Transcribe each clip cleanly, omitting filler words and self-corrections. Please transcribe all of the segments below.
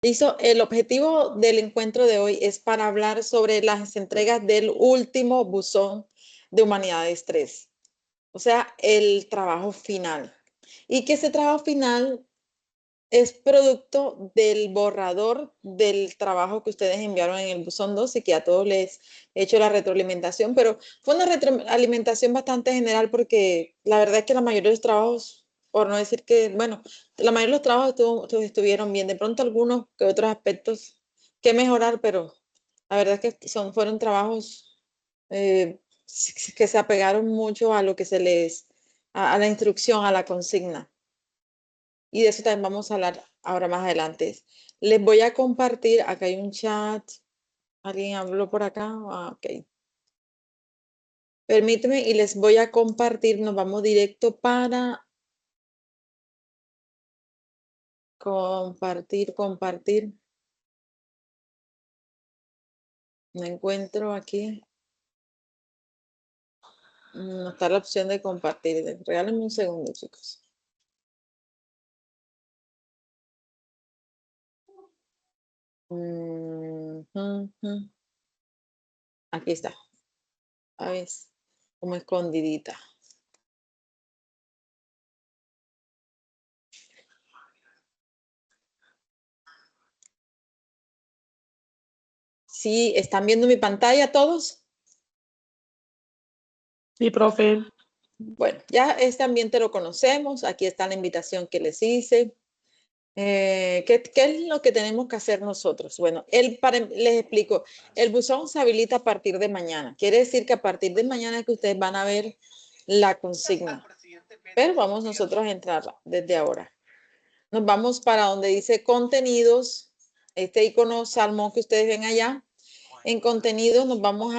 Listo, el objetivo del encuentro de hoy es para hablar sobre las entregas del último buzón de Humanidades 3, o sea, el trabajo final. Y que ese trabajo final es producto del borrador del trabajo que ustedes enviaron en el buzón 2 y que a todos les he hecho la retroalimentación, pero fue una retroalimentación bastante general porque la verdad es que la mayoría de los trabajos, por no decir que, bueno, la mayoría de los trabajos estuvieron bien, de pronto algunos que otros aspectos que mejorar, pero la verdad es que fueron trabajos que se apegaron mucho a lo que se a la instrucción, a la consigna. Y de eso también vamos a hablar ahora más adelante. Les voy a compartir, acá hay un chat. ¿Alguien habló por acá? Ok. Permíteme y les voy a compartir, nos vamos directo para compartir. No encuentro aquí. No está la opción de compartir. Regálenme un segundo, chicos. Aquí está. A ver, como escondidita. ¿Sí están viendo mi pantalla todos? Sí, profe. Bueno, ya este ambiente lo conocemos. Aquí está la invitación que les hice. ¿Qué es lo que tenemos que hacer nosotros? Bueno, les explico. El buzón se habilita a partir de mañana. Quiere decir que a partir de mañana es que ustedes van a ver la consigna. Pero vamos nosotros a entrar desde ahora. Nos vamos para donde dice contenidos. Este icono salmón que ustedes ven allá. En contenidos nos vamos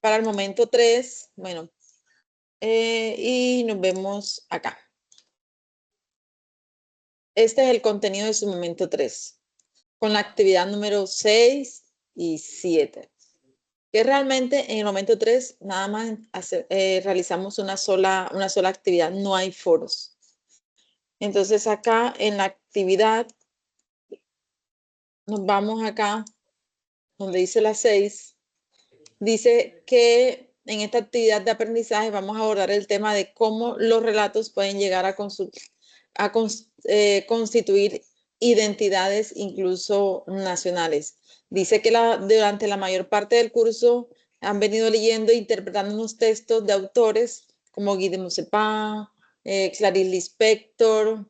para el momento 3. Bueno, y nos vemos acá. Este es el contenido de su momento 3, con la actividad número 6 y 7. Que realmente en el momento 3 nada más realizamos una sola actividad, no hay foros. Entonces acá en la actividad, nos vamos acá, donde dice la 6, dice que en esta actividad de aprendizaje vamos a abordar el tema de cómo los relatos pueden llegar a constituir identidades incluso nacionales. Dice que durante la mayor parte del curso han venido leyendo e interpretando unos textos de autores como Guy de Maupassant, Clarice Lispector,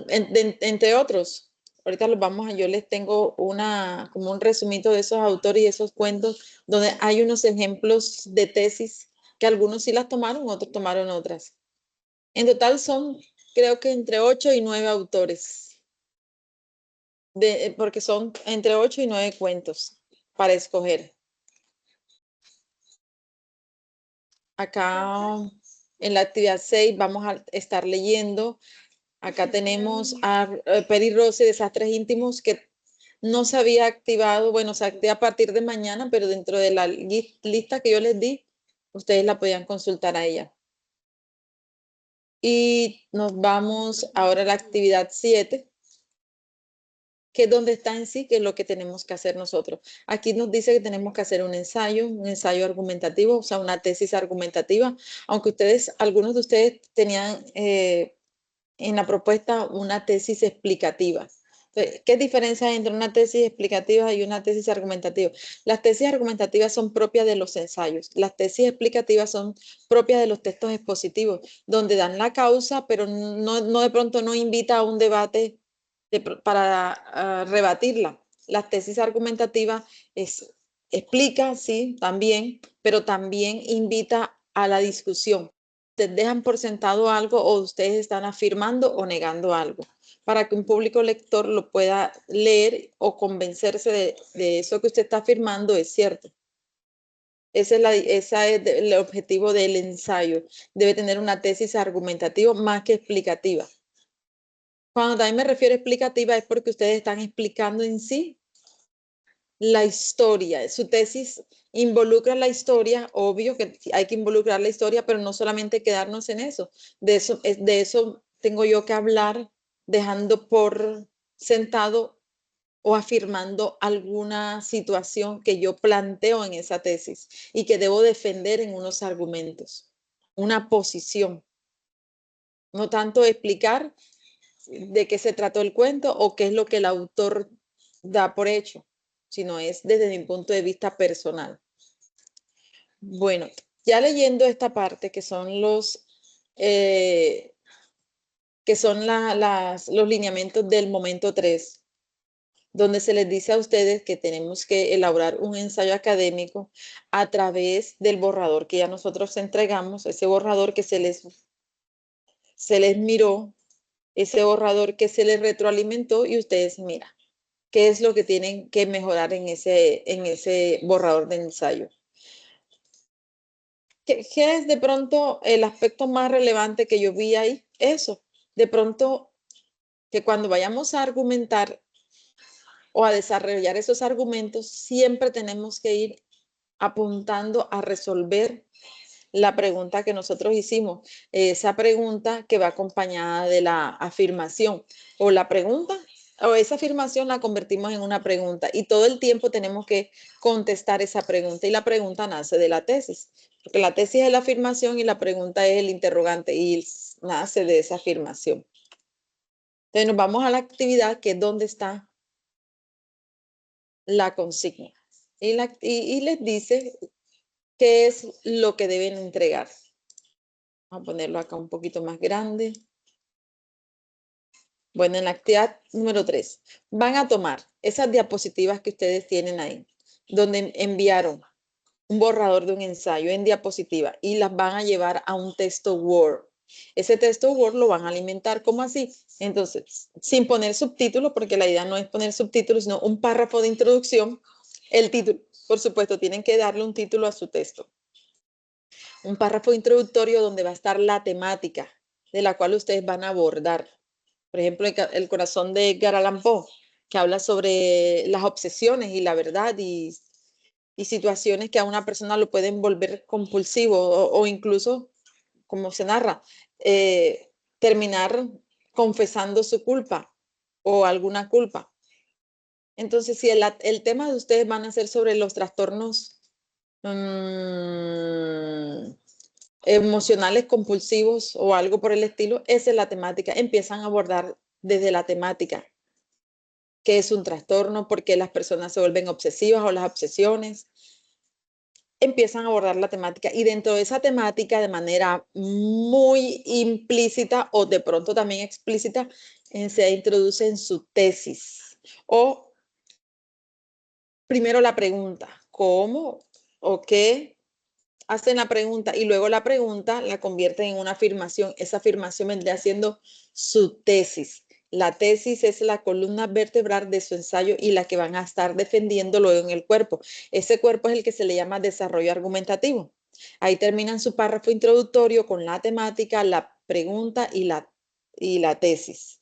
entre otros. Ahorita yo les tengo como un resumito de esos autores y esos cuentos donde hay unos ejemplos de tesis que algunos sí las tomaron, otros tomaron otras. En total son, creo que entre 8 y 9 autores, porque son entre 8 y 9 cuentos para escoger. Acá en la actividad 6 vamos a estar leyendo. Acá tenemos a Peri Rossi, Desastres Íntimos, que no se había activado, bueno, se activa a partir de mañana, pero dentro de la lista que yo les di, ustedes la podían consultar a ella. Y nos vamos ahora a la actividad 7, que es donde está en sí, que es lo que tenemos que hacer nosotros. Aquí nos dice que tenemos que hacer un ensayo argumentativo, o sea, una tesis argumentativa, aunque algunos de ustedes tenían en la propuesta una tesis explicativa. Entonces, ¿qué diferencia hay entre una tesis explicativa y una tesis argumentativa? Las tesis argumentativas son propias de los ensayos. Las tesis explicativas son propias de los textos expositivos, donde dan la causa, pero no de pronto no invita a un debate para rebatirla. Las tesis argumentativas explica, sí, también, pero también invita a la discusión. Ustedes dejan por sentado algo o ustedes están afirmando o negando algo para que un público lector lo pueda leer o convencerse de eso que usted está afirmando es cierto. Ese es el objetivo del ensayo. Debe tener una tesis argumentativa más que explicativa. Cuando también me refiero a explicativa es porque ustedes están explicando en sí la historia. Su tesis involucra la historia, obvio que hay que involucrar la historia, pero no solamente quedarnos en eso. De eso tengo yo que hablar dejando por sentado o afirmando alguna situación que yo planteo en esa tesis y que debo defender en unos argumentos, una posición, no tanto explicar de qué se trató el cuento o qué es lo que el autor da por hecho, sino es desde mi punto de vista personal. Bueno, ya leyendo esta parte que son los lineamientos del momento 3, donde se les dice a ustedes que tenemos que elaborar un ensayo académico a través del borrador que ya nosotros entregamos, ese borrador que se les miró, ese borrador que se les retroalimentó y ustedes miran qué es lo que tienen que mejorar en ese borrador de ensayo. ¿Qué es de pronto el aspecto más relevante que yo vi ahí? Eso, de pronto que cuando vayamos a argumentar o a desarrollar esos argumentos, siempre tenemos que ir apuntando a resolver la pregunta que nosotros hicimos, esa pregunta que va acompañada de la afirmación o la pregunta o esa afirmación la convertimos en una pregunta y todo el tiempo tenemos que contestar esa pregunta y la pregunta nace de la tesis, porque la tesis es la afirmación y la pregunta es el interrogante y nace de esa afirmación. Entonces nos vamos a la actividad que es donde está la consigna y les dice qué es lo que deben entregar. Vamos a ponerlo acá un poquito más grande. Bueno, en la actividad número 3, van a tomar esas diapositivas que ustedes tienen ahí, donde enviaron un borrador de un ensayo en diapositiva y las van a llevar a un texto Word. Ese texto Word lo van a alimentar, ¿cómo así? Entonces, sin poner subtítulos, porque la idea no es poner subtítulos, sino un párrafo de introducción. El título, por supuesto, tienen que darle un título a su texto. Un párrafo introductorio donde va a estar la temática de la cual ustedes van a abordar. Por ejemplo, El corazón de Edgar Allan Poe, que habla sobre las obsesiones y la verdad y situaciones que a una persona lo pueden volver compulsivo o incluso, como se narra, terminar confesando su culpa o alguna culpa. Entonces, si el tema de ustedes van a ser sobre los trastornos emocionales compulsivos o algo por el estilo, esa es la temática. Empiezan a abordar desde la temática. ¿Qué es un trastorno? ¿Por qué las personas se vuelven obsesivas o las obsesiones? Empiezan a abordar la temática y dentro de esa temática de manera muy implícita o de pronto también explícita se introduce en su tesis o primero la pregunta, ¿cómo o qué? Hacen la pregunta y luego la pregunta la convierten en una afirmación. Esa afirmación vendría siendo su tesis. La tesis es la columna vertebral de su ensayo y la que van a estar defendiendo luego en el cuerpo. Ese cuerpo es el que se le llama desarrollo argumentativo. Ahí terminan su párrafo introductorio con la temática, la pregunta y la tesis.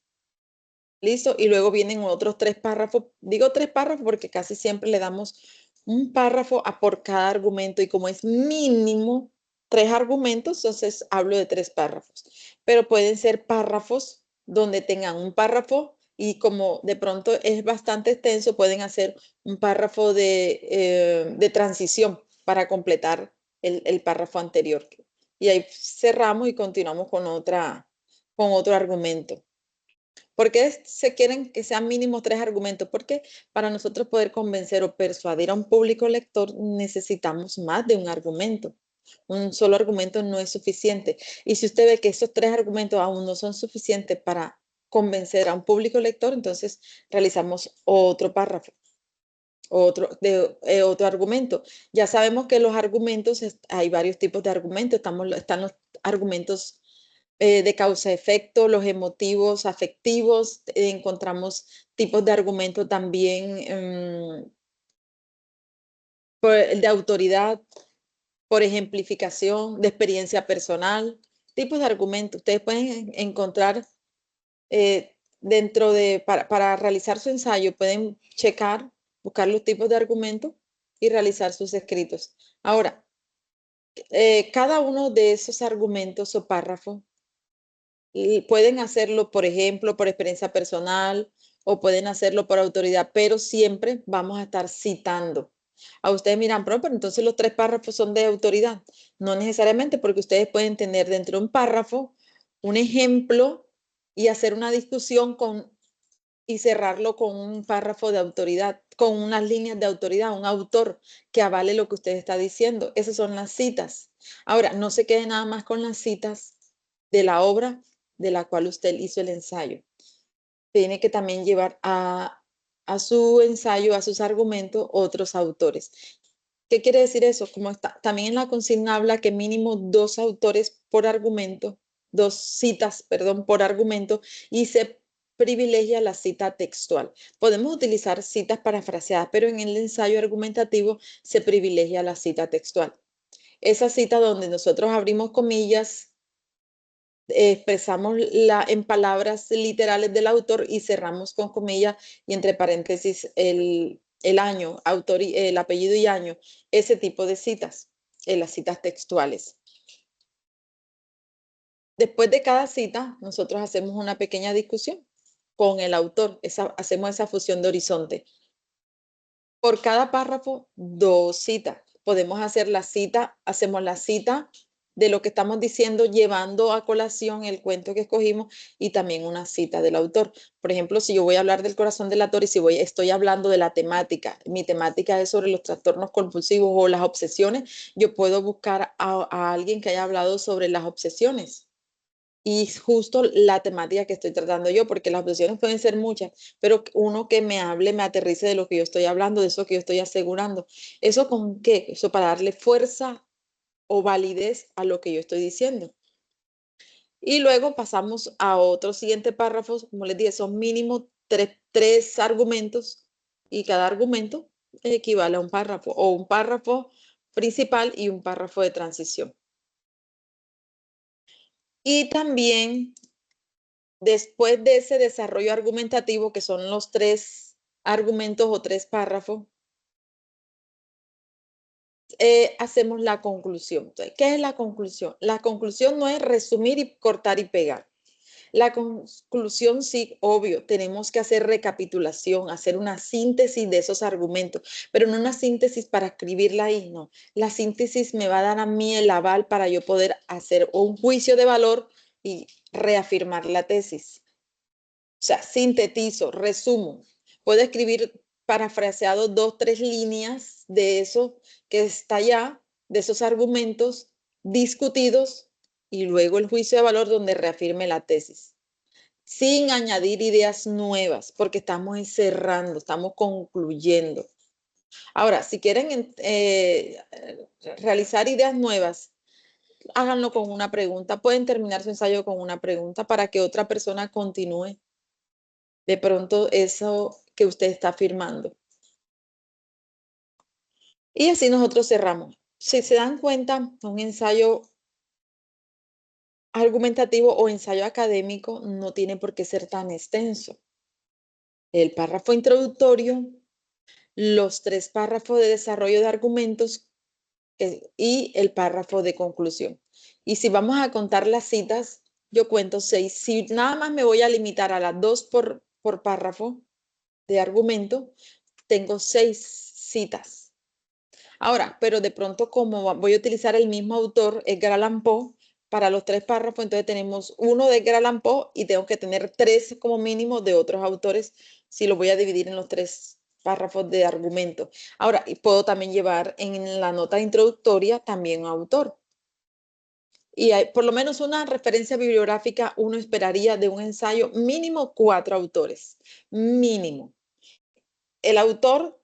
¿Listo? Y luego vienen otros 3 párrafos. Digo 3 párrafos porque casi siempre le damos un párrafo a por cada argumento y como es mínimo 3 argumentos, entonces hablo de 3 párrafos. Pero pueden ser párrafos donde tengan un párrafo y como de pronto es bastante extenso, pueden hacer un párrafo de transición para completar el párrafo anterior. Y ahí cerramos y continuamos con otro argumento. ¿Por qué se quieren que sean mínimo 3 argumentos? Porque para nosotros poder convencer o persuadir a un público lector necesitamos más de un argumento. Un solo argumento no es suficiente. Y si usted ve que esos 3 argumentos aún no son suficientes para convencer a un público lector, entonces realizamos otro párrafo, otro argumento. Ya sabemos que los argumentos, hay varios tipos de argumentos. Están los argumentos de causa-efecto, los emotivos, afectivos, encontramos tipos de argumento también de autoridad, por ejemplificación, de experiencia personal, tipos de argumento. Ustedes pueden encontrar para realizar su ensayo, pueden buscar los tipos de argumentos y realizar sus escritos. Ahora, cada uno de esos argumentos o párrafos Y pueden hacerlo, por ejemplo, por experiencia personal o pueden hacerlo por autoridad, pero siempre vamos a estar citando. A ustedes miran, pero entonces los 3 párrafos son de autoridad. No necesariamente, porque ustedes pueden tener dentro de un párrafo un ejemplo y hacer una discusión y cerrarlo con un párrafo de autoridad, con unas líneas de autoridad, un autor que avale lo que usted está diciendo. Esas son las citas. Ahora, no se quede nada más con las citas de la obra de la cual usted hizo el ensayo. Tiene que también llevar a su ensayo, a sus argumentos, otros autores. ¿Qué quiere decir eso? Como está, también en la consigna habla que mínimo 2 autores por argumento, 2 citas, perdón, por argumento, y se privilegia la cita textual. Podemos utilizar citas parafraseadas, pero en el ensayo argumentativo se privilegia la cita textual. Esa cita donde nosotros abrimos comillas, expresamos en palabras literales del autor y cerramos con comillas y entre paréntesis el año, autor, el apellido y año, ese tipo de citas, las citas textuales. Después de cada cita, nosotros hacemos una pequeña discusión con el autor, hacemos esa fusión de horizonte. Por cada párrafo, 2 citas. Podemos hacer la cita, hacemos la cita de lo que estamos diciendo, llevando a colación el cuento que escogimos y también una cita del autor. Por ejemplo, si yo voy a hablar del corazón del autor y si estoy hablando de la temática, mi temática es sobre los trastornos compulsivos o las obsesiones, yo puedo buscar a alguien que haya hablado sobre las obsesiones. Y justo la temática que estoy tratando yo, porque las obsesiones pueden ser muchas, pero uno que me hable, me aterrice de lo que yo estoy hablando, de eso que yo estoy asegurando. ¿Eso con qué? Eso para darle fuerza o validez a lo que yo estoy diciendo. Y luego pasamos a otro siguiente párrafo, como les dije, son mínimo tres argumentos y cada argumento equivale a un párrafo o un párrafo principal y un párrafo de transición. Y también después de ese desarrollo argumentativo, que son los 3 argumentos o 3 párrafos, hacemos la conclusión. Entonces, ¿qué es la conclusión? La conclusión no es resumir y cortar y pegar. La conclusión sí, obvio, tenemos que hacer recapitulación, hacer una síntesis de esos argumentos, pero no una síntesis para escribirla ahí, no. La síntesis me va a dar a mí el aval para yo poder hacer un juicio de valor y reafirmar la tesis. O sea, sintetizo, resumo. Puedo escribir parafraseado 2, 3 líneas de eso que está allá, de esos argumentos discutidos y luego el juicio de valor donde reafirme la tesis. Sin añadir ideas nuevas, porque estamos cerrando, estamos concluyendo. Ahora, si quieren realizar ideas nuevas, háganlo con una pregunta. Pueden terminar su ensayo con una pregunta para que otra persona continúe de pronto eso que usted está afirmando. Y así nosotros cerramos. Si se dan cuenta, un ensayo argumentativo o ensayo académico no tiene por qué ser tan extenso. El párrafo introductorio, los 3 párrafos de desarrollo de argumentos y el párrafo de conclusión. Y si vamos a contar las citas, yo cuento 6. Si nada más me voy a limitar a las 2 por párrafo de argumento, tengo 6 citas. Ahora, pero de pronto como voy a utilizar el mismo autor, Edgar Allan Poe, para los 3 párrafos, entonces tenemos uno de Edgar Allan Poe y tengo que tener 3 como mínimo de otros autores si lo voy a dividir en los 3 párrafos de argumento. Ahora, puedo también llevar en la nota introductoria también un autor. Y hay por lo menos una referencia bibliográfica, uno esperaría de un ensayo mínimo 4 autores, mínimo. El autor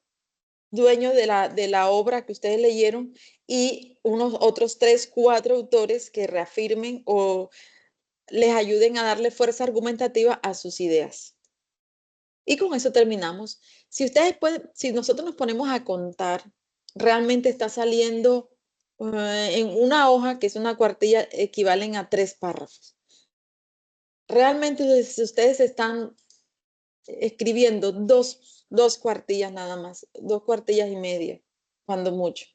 dueño de la obra que ustedes leyeron y unos otros 3, 4 autores que reafirmen o les ayuden a darle fuerza argumentativa a sus ideas. Y con eso terminamos. Si ustedes pueden, si nosotros nos ponemos a contar, realmente está saliendo en una hoja, que es una cuartilla, equivalen a 3 párrafos. Realmente, si ustedes están escribiendo dos cuartillas nada más, 2 cuartillas y media, cuando mucho.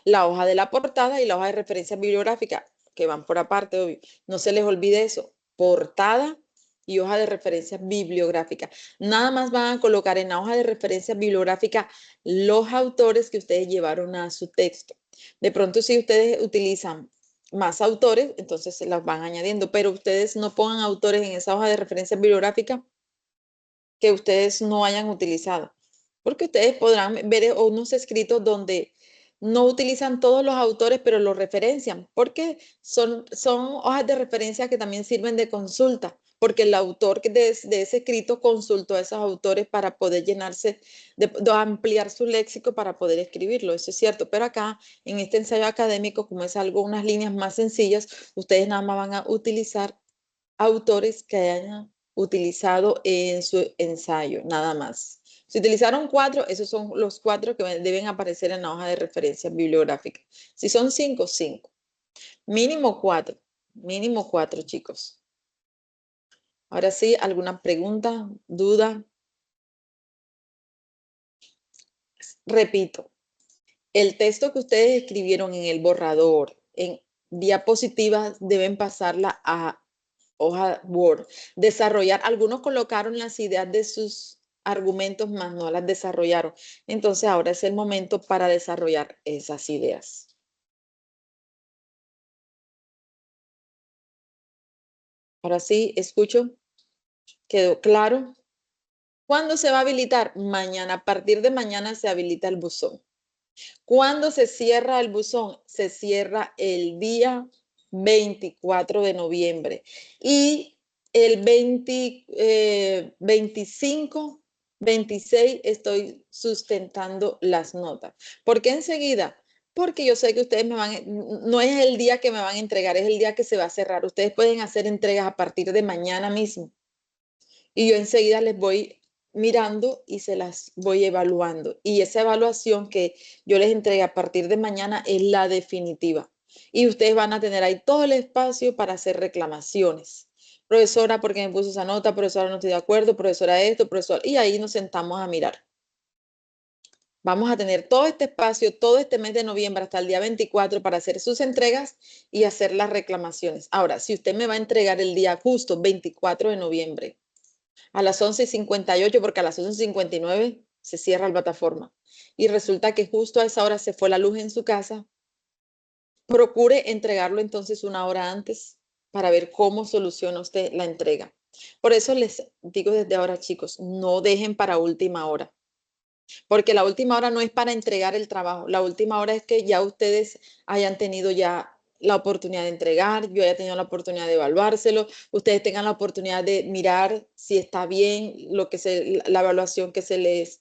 La hoja de la portada y la hoja de referencia bibliográfica, que van por aparte, obvio. No se les olvide eso. portada y hoja de referencia bibliográfica. Nada más van a colocar en la hoja de referencia bibliográfica los autores que ustedes llevaron a su texto. De pronto, si ustedes utilizan más autores, entonces se las van añadiendo, pero ustedes no pongan autores en esa hoja de referencia bibliográfica que ustedes no hayan utilizado, porque ustedes podrán ver unos escritos donde no utilizan todos los autores, pero los referencian, porque son hojas de referencia que también sirven de consulta, porque el autor de ese escrito consultó a esos autores para poder llenarse, de ampliar su léxico para poder escribirlo, eso es cierto, pero acá en este ensayo académico, como es algo, unas líneas más sencillas, ustedes nada más van a utilizar autores que hayan utilizado en su ensayo, nada más. Si utilizaron 4, esos son los 4 que deben aparecer en la hoja de referencia bibliográfica. Si son 5, 5. Mínimo 4. Mínimo 4, chicos. Ahora sí, ¿alguna pregunta, duda? Repito, el texto que ustedes escribieron en el borrador, en diapositivas, deben pasarla a hoja Word. Desarrollar, algunos colocaron las ideas de sus argumentos, más no las desarrollaron. Entonces ahora es el momento para desarrollar esas ideas. Ahora sí, escucho. ¿Quedó claro? ¿Cuándo se va a habilitar? Mañana. A partir de mañana se habilita el buzón. ¿Cuándo se cierra el buzón? Se cierra el día 24 de noviembre. Y el 25, 26 estoy sustentando las notas. ¿Por qué enseguida? Porque yo sé que ustedes no es el día que me van a entregar, es el día que se va a cerrar. Ustedes pueden hacer entregas a partir de mañana mismo. Y yo enseguida les voy mirando y se las voy evaluando. Y esa evaluación que yo les entregue a partir de mañana es la definitiva. Y ustedes van a tener ahí todo el espacio para hacer reclamaciones. Profesora, ¿por qué me puso esa nota? Profesora, no estoy de acuerdo. Profesora, esto, profesor. Y ahí nos sentamos a mirar. Vamos a tener todo este espacio, todo este mes de noviembre hasta el día 24 para hacer sus entregas y hacer las reclamaciones. Ahora, si usted me va a entregar el día justo 24 de noviembre, a las 11:58, porque a las 11:59 se cierra la plataforma. Y resulta que justo a esa hora se fue la luz en su casa. Procure entregarlo entonces una hora antes para ver cómo soluciona usted la entrega. Por eso les digo desde ahora, chicos, no dejen para última hora, porque la última hora no es para entregar el trabajo. La última hora es que ya ustedes hayan tenido ya la oportunidad de entregar, yo haya tenido la oportunidad de evaluárselo, ustedes tengan la oportunidad de mirar si está bien la evaluación que se les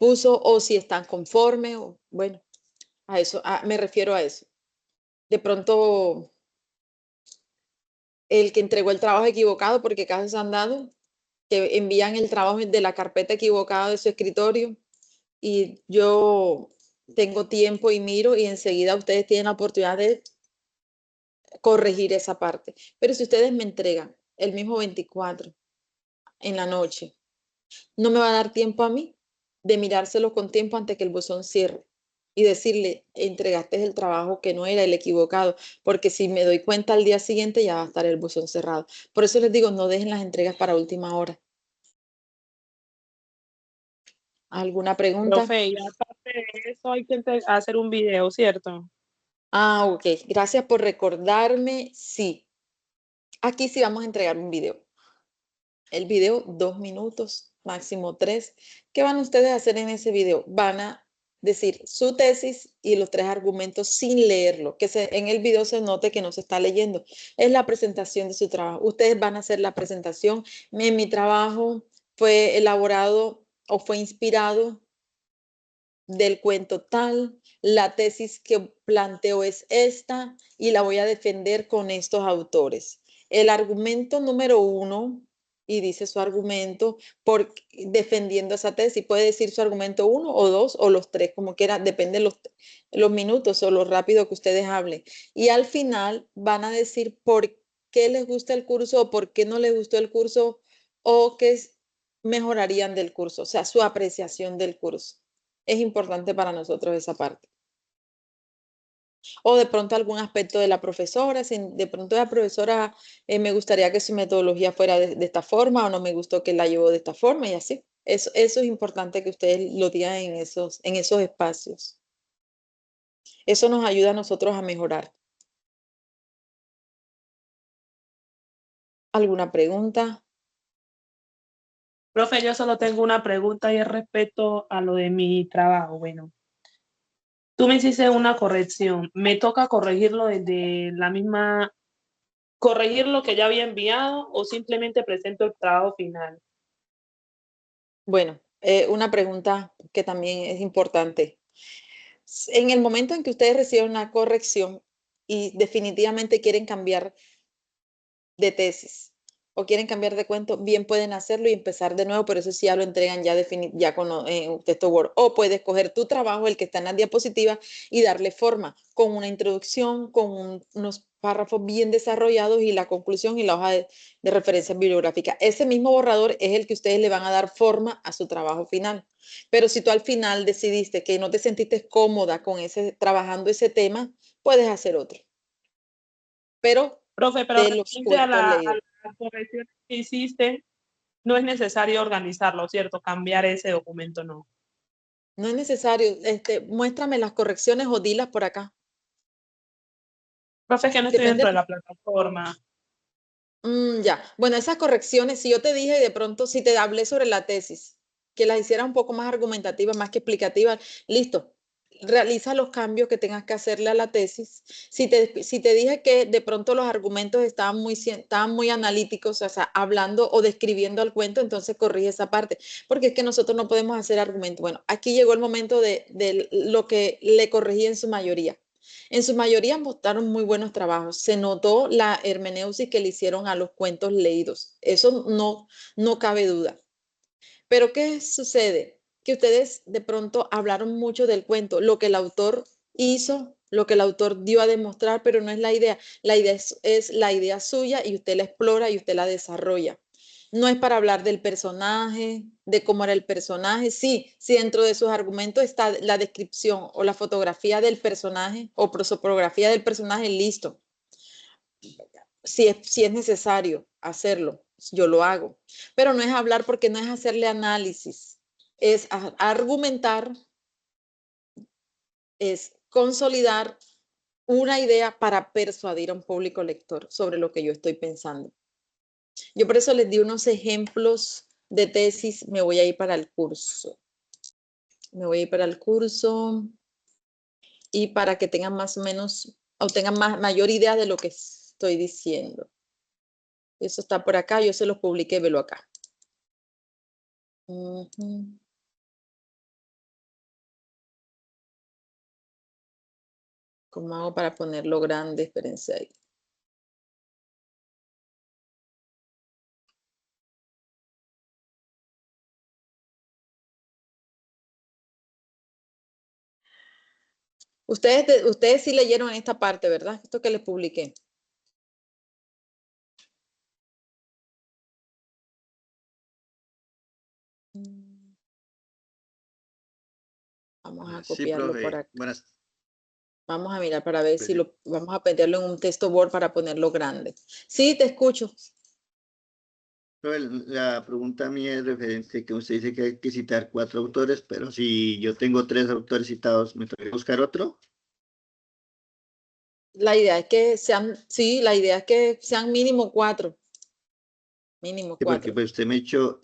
puso o si están conformes. Bueno, a eso, me refiero a eso. De pronto, el que entregó el trabajo equivocado, porque casos han dado, que envían el trabajo de la carpeta equivocada de su escritorio y yo tengo tiempo y miro y enseguida ustedes tienen la oportunidad de corregir esa parte. Pero si ustedes me entregan el mismo 24 en la noche, no me va a dar tiempo a mí de mirárselo con tiempo antes que el buzón cierre y decirle, entregaste el trabajo que no era el equivocado, porque si me doy cuenta al día siguiente ya va a estar el buzón cerrado. Por eso les digo, no dejen las entregas para última hora. ¿Alguna pregunta? Profe, y aparte de eso hay que hacer un video, ¿cierto? Ah, ok. Gracias por recordarme. Sí, aquí sí vamos a entregar un video. El video, 2 minutos, máximo 3. ¿Qué van ustedes a hacer en ese video? Van a decir su tesis y los 3 argumentos sin leerlo, que en el video se note que no se está leyendo. Es la presentación de su trabajo. Ustedes van a hacer la presentación. Mi trabajo fue elaborado o fue inspirado del cuento tal, la tesis que planteo es esta y la voy a defender con estos autores. El argumento número 1, y dice su argumento por defendiendo esa tesis, puede decir su argumento 1 o 2 o los 3, como quiera, depende los minutos o lo rápido que ustedes hablen. Y al final van a decir por qué les gusta el curso o por qué no les gustó el curso o qué mejorarían del curso, o sea, su apreciación del curso. Es importante para nosotros esa parte. O de pronto algún aspecto de la profesora, si de pronto la profesora me gustaría que su metodología fuera de esta forma o no me gustó que la llevó de esta forma y así. Eso es importante que ustedes lo digan en esos espacios. Eso nos ayuda a nosotros a mejorar. ¿Alguna pregunta? Profe, yo solo tengo una pregunta y es respecto a lo de mi trabajo. Bueno, tú me hiciste una corrección. ¿Me toca corregirlo desde la misma, corregir lo que ya había enviado o simplemente presento el trabajo final? Bueno, una pregunta que también es importante. En el momento en que ustedes reciben una corrección y definitivamente quieren cambiar de tesis o quieren cambiar de cuento, bien pueden hacerlo y empezar de nuevo, pero eso sí ya lo entregan ya con un texto Word. O puedes coger tu trabajo, el que está en la diapositiva, y darle forma con una introducción, con unos párrafos bien desarrollados y la conclusión y la hoja de referencia bibliográfica. Ese mismo borrador es el que ustedes le van a dar forma a su trabajo final. Pero si tú al final decidiste que no te sentiste cómoda con trabajando ese tema, puedes hacer otro. Pero Profe, pero de los referente a cuentos a leídos. la corrección que hiciste, no es necesario organizarlo, ¿cierto? Cambiar ese documento, no. No es necesario, muéstrame las correcciones o dilas por acá. Profe, es que no estoy Depende. dentro de la plataforma. Ya. Bueno, esas correcciones, si yo te dije de pronto, si te hablé sobre la tesis, que las hiciera un poco más argumentativas, más que explicativas, listo. Realiza los cambios que tengas que hacerle a la tesis. Si te dije que de pronto los argumentos estaban muy analíticos, o sea, hablando o describiendo el cuento, entonces corrige esa parte, porque es que nosotros no podemos hacer argumentos. Bueno, aquí llegó el momento de lo que le corregí en su mayoría. En su mayoría mostraron muy buenos trabajos. Se notó la hermeneusis que le hicieron a los cuentos leídos. Eso no cabe duda. Pero ¿qué sucede? Que ustedes de pronto hablaron mucho del cuento, lo que el autor hizo, lo que el autor dio a demostrar, pero no es la idea. La idea es la idea suya y usted la explora y usted la desarrolla. No es para hablar del personaje, de cómo era el personaje. Sí, si dentro de sus argumentos está la descripción o la fotografía del personaje o prosopografía del personaje, listo. Si es necesario hacerlo, yo lo hago. Pero no es hablar porque no es hacerle análisis, es argumentar, es consolidar una idea para persuadir a un público lector sobre lo que yo estoy pensando. Yo por eso les di unos ejemplos de tesis, me voy a ir para el curso. Me voy a ir para el curso y para que tengan más o menos, o tengan mayor idea de lo que estoy diciendo. Eso está por acá, yo se los publiqué, velo acá. ¿Cómo hago para ponerlo grande? Espérense ahí. Ustedes sí leyeron esta parte, ¿verdad? Esto que les publiqué. Vamos a Sí, copiarlo por profe. acá. Buenas. Vamos a mirar para ver si Pues, vamos a meterlo en un texto Word para ponerlo grande. Sí, te escucho. profe, la pregunta mía es referente que usted dice que hay que citar 4 autores, pero si yo tengo 3 autores citados, ¿me tengo que buscar otro? La idea es que sean, sí, la idea es que sean mínimo 4. Mínimo Sí, porque 4. pues usted me echó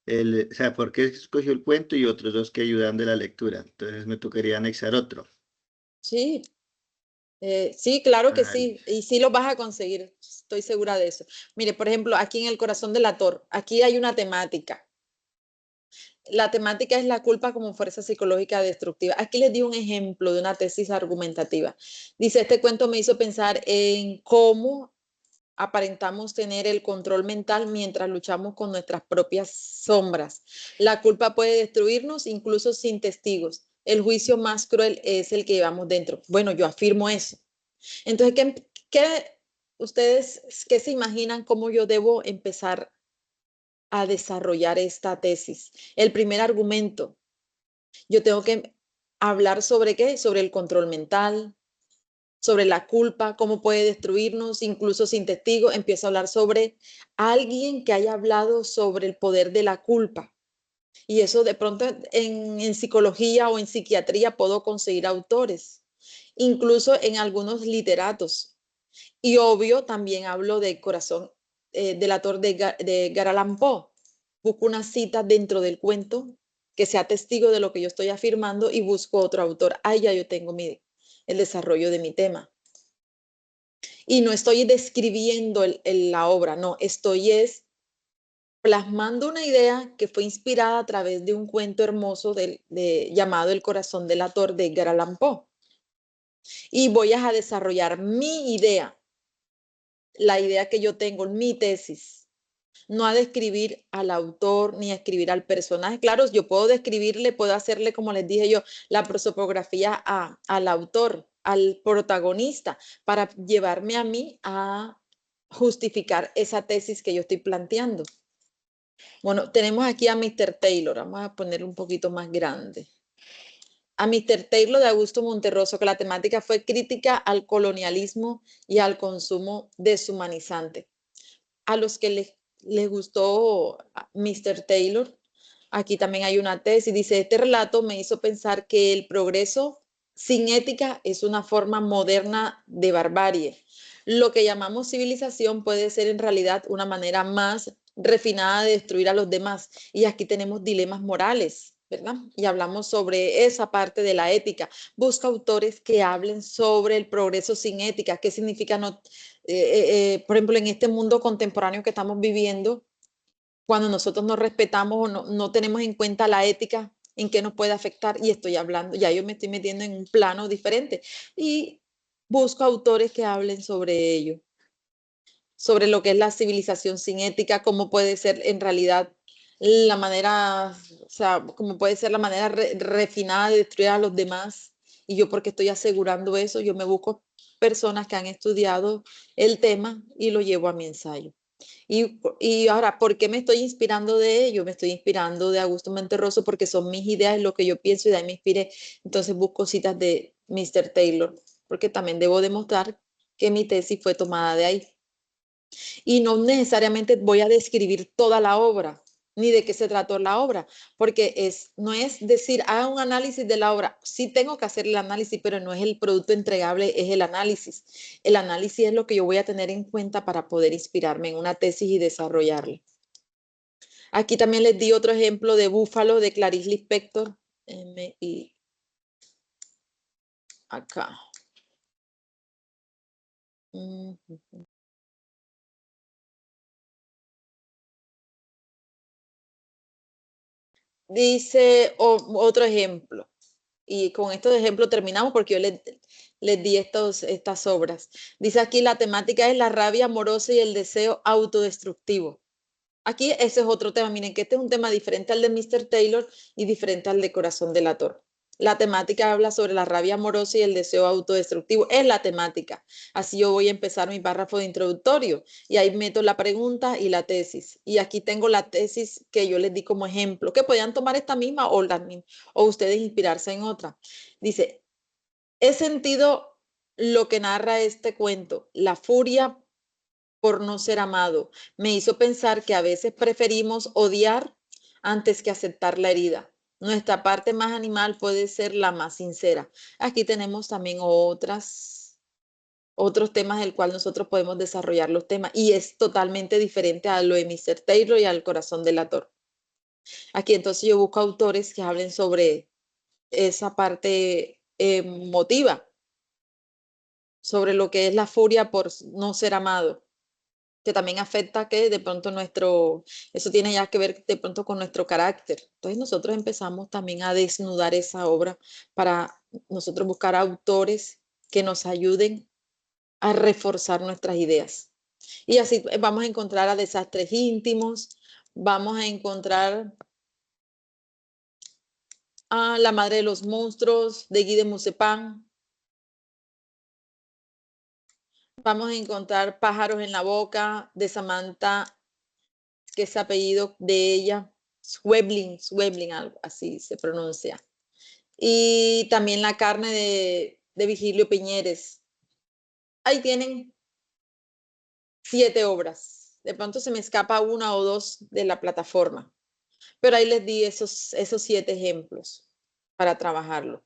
o sea, ¿por qué escogió el cuento y otros 2 que ayudan de la lectura? Entonces me tocaría anexar otro. Sí, sí, claro que Ah, sí. Y sí los vas a conseguir. Estoy segura de eso. Mire, por ejemplo, aquí en El corazón del ator, aquí hay una temática. La temática es la culpa como fuerza psicológica destructiva. Aquí les di un ejemplo de una tesis argumentativa. Dice, este cuento me hizo pensar en cómo aparentamos tener el control mental mientras luchamos con nuestras propias sombras. La culpa puede destruirnos incluso sin testigos. El juicio más cruel es el que llevamos dentro. Bueno, yo afirmo eso. Entonces, ustedes qué se imaginan cómo yo debo empezar a desarrollar esta tesis? El primer argumento, yo tengo que hablar sobre qué, sobre el control mental, sobre la culpa, cómo puede destruirnos, incluso sin testigos. Empiezo a hablar sobre alguien que haya hablado sobre el poder de la culpa. Y eso de pronto en psicología o en psiquiatría puedo conseguir autores, incluso en algunos literatos. Y obvio, también hablo de Corazón del autor de Edgar Allan Poe. Busco una cita dentro del cuento que sea testigo de lo que yo estoy afirmando y busco otro autor. Ahí ya yo tengo el desarrollo de mi tema. Y no estoy describiendo la obra, no, estoy plasmando una idea que fue inspirada a través de un cuento hermoso llamado El corazón del autor de Edgar Allan Poe. Y voy a desarrollar mi idea, la idea que yo tengo, mi tesis. No a describir al autor ni a escribir al personaje. Claro, yo puedo describirle, puedo hacerle, como les dije yo, la prosopografía al autor, al protagonista, para llevarme a mí a justificar esa tesis que yo estoy planteando. Bueno, tenemos aquí a Mr. Taylor. Vamos a poner un poquito más grande. A Mr. Taylor de Augusto Monterroso, que la temática fue crítica al colonialismo y al consumo deshumanizante. A los que les gustó Mr. Taylor, aquí también hay una tesis. Dice, este relato me hizo pensar que el progreso sin ética es una forma moderna de barbarie. Lo que llamamos civilización puede ser en realidad una manera más refinada de destruir a los demás. Y aquí tenemos dilemas morales, ¿verdad? Y hablamos sobre esa parte de la ética. Busca autores que hablen sobre el progreso sin ética. ¿Qué significa no? Por ejemplo, en este mundo contemporáneo que estamos viviendo, cuando nosotros no respetamos o no tenemos en cuenta la ética, en qué nos puede afectar, y estoy hablando, ya yo me estoy metiendo en un plano diferente y busco autores que hablen sobre ello, sobre lo que es la civilización sin ética, cómo puede ser en realidad la manera, o sea, cómo puede ser la manera refinada de destruir a los demás. Y yo, porque estoy asegurando eso, yo me busco personas que han estudiado el tema y lo llevo a mi ensayo. Y ahora, ¿por qué me estoy inspirando de ello? Me estoy inspirando de Augusto Monterroso porque son mis ideas, lo que yo pienso y de ahí me inspiré. Entonces busco citas de Mr. Taylor, porque también debo demostrar que mi tesis fue tomada de ahí. Y no necesariamente voy a describir toda la obra, ni de qué se trató la obra, porque no es decir, haga un análisis de la obra. Sí tengo que hacer el análisis, pero no es el producto entregable, es el análisis. El análisis es lo que yo voy a tener en cuenta para poder inspirarme en una tesis y desarrollarla. Aquí también les di otro ejemplo de Búfalo de Clarice Lispector. Y acá. Dice otro ejemplo. Y con estos ejemplos terminamos porque yo les di estas obras. Dice aquí, la temática es la rabia amorosa y el deseo autodestructivo. Aquí ese es otro tema. Miren que este es un tema diferente al de Mr. Taylor y diferente al de Corazón delator. La temática habla sobre la rabia amorosa y el deseo autodestructivo. Es la temática. Así yo voy a empezar mi párrafo de introductorio y ahí meto la pregunta y la tesis. Y aquí tengo la tesis que yo les di como ejemplo, que podían tomar esta misma o ustedes inspirarse en otra. Dice, he sentido lo que narra este cuento, la furia por no ser amado. Me hizo pensar que a veces preferimos odiar antes que aceptar la herida. Nuestra parte más animal puede ser la más sincera. Aquí tenemos también otros temas del cual nosotros podemos desarrollar los temas y es totalmente diferente a lo de Mr. Taylor y al corazón delator. Aquí entonces yo busco autores que hablen sobre esa parte emotiva, sobre lo que es la furia por no ser amado, que también afecta que de pronto eso tiene ya que ver de pronto con nuestro carácter. Entonces nosotros empezamos también a desnudar esa obra para nosotros buscar autores que nos ayuden a reforzar nuestras ideas. Y así vamos a encontrar a Desastres Íntimos, vamos a encontrar a La Madre de los Monstruos de Guy de Maupassant, vamos a encontrar Pájaros en la Boca de Samantha, que es apellido de ella, Schweblin, algo así se pronuncia. Y también la carne de Vigilio Piñeres. Ahí tienen 7 obras. De pronto se me escapa una o dos de la plataforma, pero ahí les di esos 7 ejemplos para trabajarlo.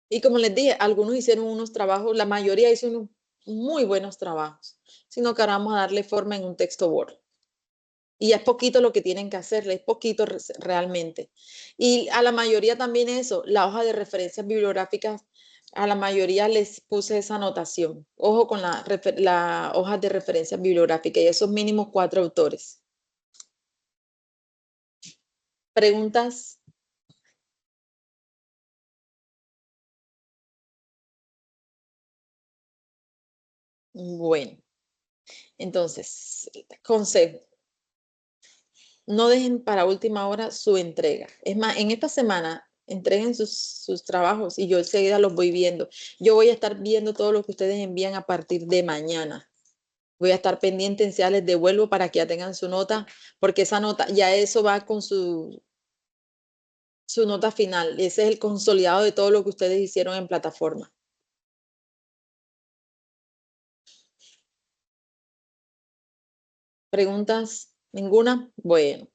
Y como les dije, algunos hicieron unos trabajos, la mayoría hizo unos muy buenos trabajos, sino que ahora vamos a darle forma en un texto Word. Y es poquito lo que tienen que hacerle, es poquito realmente. Y a la mayoría también eso, la hoja de referencias bibliográficas, a la mayoría les puse esa anotación. Ojo con la hoja de referencias bibliográficas y esos mínimos 4 autores. ¿Preguntas? Bueno, entonces, consejo. No dejen para última hora su entrega. Es más, en esta semana entreguen sus trabajos y yo enseguida los voy viendo. Yo voy a estar viendo todo lo que ustedes envían a partir de mañana. Voy a estar pendiente en si les devuelvo para que ya tengan su nota, porque esa nota, ya eso va con su nota final. Ese es el consolidado de todo lo que ustedes hicieron en plataforma. ¿Preguntas? ¿Ninguna? Bueno.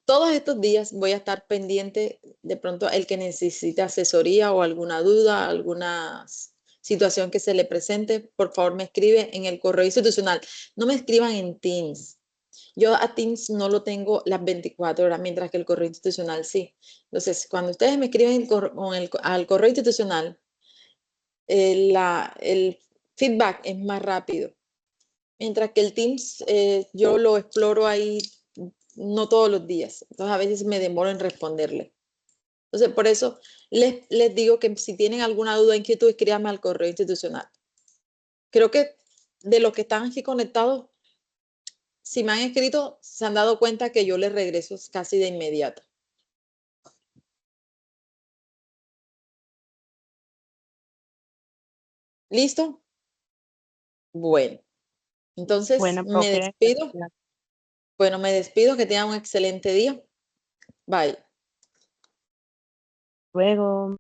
Todos estos días voy a estar pendiente de pronto el que necesite asesoría o alguna duda, alguna situación que se le presente, por favor me escribe en el correo institucional. No me escriban en Teams. Yo a Teams no lo tengo las 24 horas, mientras que el correo institucional sí. Entonces, cuando ustedes me escriben al correo institucional, el feedback es más rápido. Mientras que el Teams yo lo exploro ahí no todos los días. Entonces a veces me demoro en responderle. Entonces por eso les digo que si tienen alguna duda, inquietud, escríbanme al correo institucional. Creo que de los que están aquí conectados, si me han escrito, se han dado cuenta que yo les regreso casi de inmediato. ¿Listo? Bueno, entonces Bueno, me profe, despido. Bueno, me despido, que tengan un excelente día. Bye. luego.